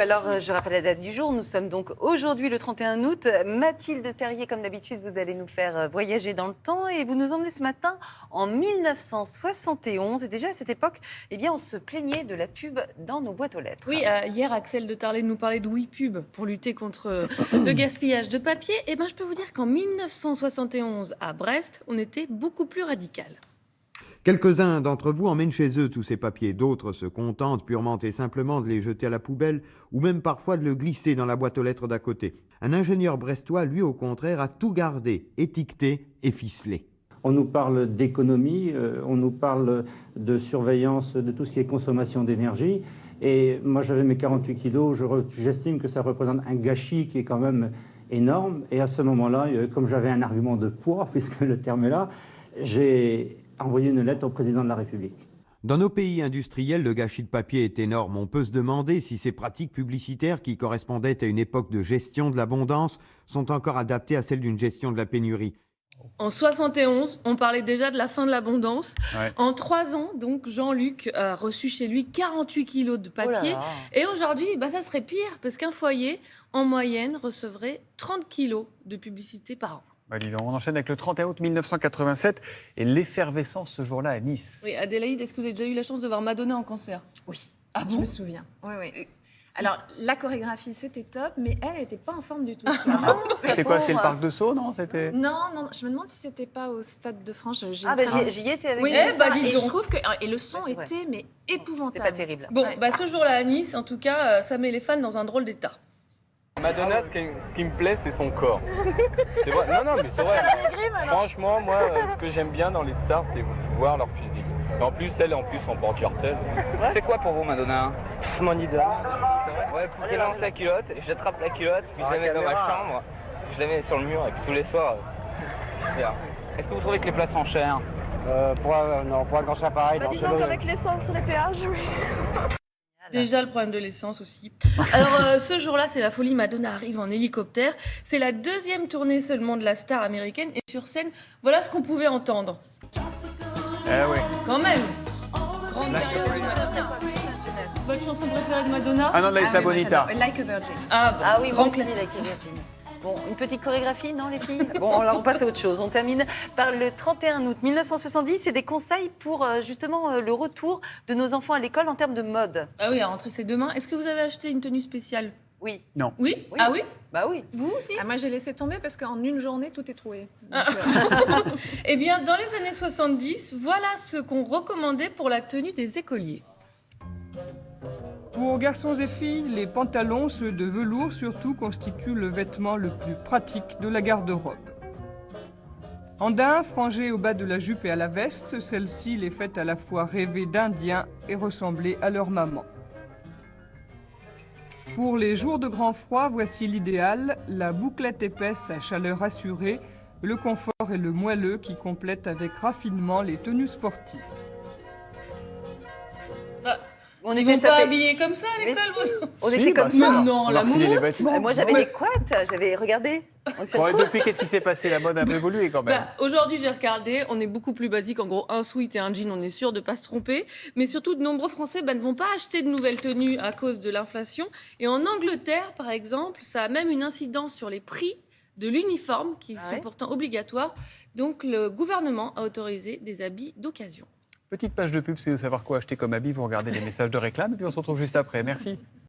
Alors, je rappelle la date du jour. Nous sommes donc aujourd'hui le 31 août. Mathilde Terrier, comme d'habitude, vous allez nous faire voyager dans le temps et vous nous emmenez ce matin en 1971. Et déjà à cette époque, eh bien, on se plaignait de la pub dans nos boîtes aux lettres. Oui, hier, Axel de Tarlet nous parlait de WePub pour lutter contre le gaspillage de papier. Eh bien, je peux vous dire qu'en 1971, à Brest, on était beaucoup plus radical. Quelques-uns d'entre vous emmènent chez eux tous ces papiers, d'autres se contentent purement et simplement de les jeter à la poubelle ou même parfois de le glisser dans la boîte aux lettres d'à côté. Un ingénieur brestois, lui au contraire, a tout gardé, étiqueté et ficelé. On nous parle d'économie, on nous parle de surveillance de tout ce qui est consommation d'énergie. Et moi j'avais mes 48 kilos, j'estime que ça représente un gâchis qui est quand même énorme. Et à ce moment-là, comme j'avais un argument de poids, puisque le terme est là, j'ai envoyé une lettre au président de la République. Dans nos pays industriels, le gâchis de papier est énorme. On peut se demander si ces pratiques publicitaires qui correspondaient à une époque de gestion de l'abondance sont encore adaptées à celle d'une gestion de la pénurie. En 71, on parlait déjà de la fin de l'abondance. Ouais. En 3 ans, donc, Jean-Luc a reçu chez lui 48 kilos de papier. Oh là là. Et aujourd'hui, ça serait pire, parce qu'un foyer, en moyenne, recevrait 30 kilos de publicité par an. Bah, dis donc, on enchaîne avec le 31 août 1987 et l'effervescence ce jour-là à Nice. Oui, Adélaïde, est-ce que vous avez déjà eu la chance de voir Madonna en concert? Oui, Ah je bon? me souviens. Oui, oui. Alors, la chorégraphie, c'était top, mais elle n'était pas en forme du tout. C'était quoi? C'était le parc de Sceaux, non? C'était... Non, je me demande si c'était pas au Stade de France. Ah, j'y étais avec Oui, vous. c'est Eh bah, ça. dis Et donc. je trouve que le son Ouais, c'est vrai. était mais C'était épouvantable. pas terrible. Bon, Ouais. ce jour-là à Nice, en tout cas, ça met les fans dans un drôle d'état. Madonna, ce qui me plaît, c'est son corps. C'est vrai. Non, mais c'est vrai. Franchement, moi, ce que j'aime bien dans les stars, c'est voir leur physique. Et en plus, elle, en porte-cartel. C'est quoi pour vous, Madonna? Mon idole. Ouais, pour qu'elle lance la culotte, j'attrape la culotte, puis je la mets dans ma chambre, je la mets sur le mur, et puis tous les soirs, super. Est-ce que vous trouvez que les places sont chères? Pour un grand appareil, Disons qu'avec l'essence sur les péages, oui. Déjà le problème de l'essence aussi. Alors ce jour-là, c'est la folie. Madonna arrive en hélicoptère. C'est la deuxième tournée seulement de la star américaine. Et sur scène, voilà ce qu'on pouvait entendre. Eh oui. Quand même. Grande carrière de Madonna. Votre chanson préférée de Madonna? Ah non, là, Isla Bonita. Like a Virgin. Ah, bon, Ah oui, grand moi aussi, classique. avec les Virgin. Bon, une petite chorégraphie, non, les filles? Bon, alors on passe à autre chose. On termine par le 31 août 1970. C'est des conseils pour justement le retour de nos enfants à l'école en termes de mode. Ah oui, la rentrée c'est demain. Est-ce que vous avez acheté une tenue spéciale? Oui. Oui? Oui. Ah oui? Bah oui. Vous aussi? Ah, moi, j'ai laissé tomber parce qu'en une journée, tout est troué. Eh bien, dans les années 70, voilà ce qu'on recommandait pour la tenue des écoliers. Pour garçons et filles, les pantalons, ceux de velours surtout, constituent le vêtement le plus pratique de la garde-robe. En daim, frangé au bas de la jupe et à la veste, celle-ci les fait à la fois rêver d'indiens et ressembler à leur maman. Pour les jours de grand froid, voici l'idéal, la bouclette épaisse à chaleur assurée, le confort et le moelleux qui complètent avec raffinement les tenues sportives. On Ils était vont pas habillés comme ça à Mais l'école, si. vous? On Si, était bah, comme ça. ça. Mais non, On la leur filait les moumoute. vêtements. Moi, j'avais Ouais. les couettes. J'avais regardé. On s'y Bon, et retrouve. depuis, qu'est-ce qui s'est passé? La mode a un peu évolué quand même. Aujourd'hui, j'ai regardé, on est beaucoup plus basique. En gros, un sweat et un jean, on est sûr de ne pas se tromper. Mais surtout, de nombreux Français ne vont pas acheter de nouvelles tenues à cause de l'inflation. Et en Angleterre, par exemple, ça a même une incidence sur les prix de l'uniforme, qui sont ouais pourtant obligatoires. Donc, le gouvernement a autorisé des habits d'occasion. Petite page de pub, si vous savez savoir quoi acheter comme habit, vous regardez les messages de réclame et puis on se retrouve juste après. Merci.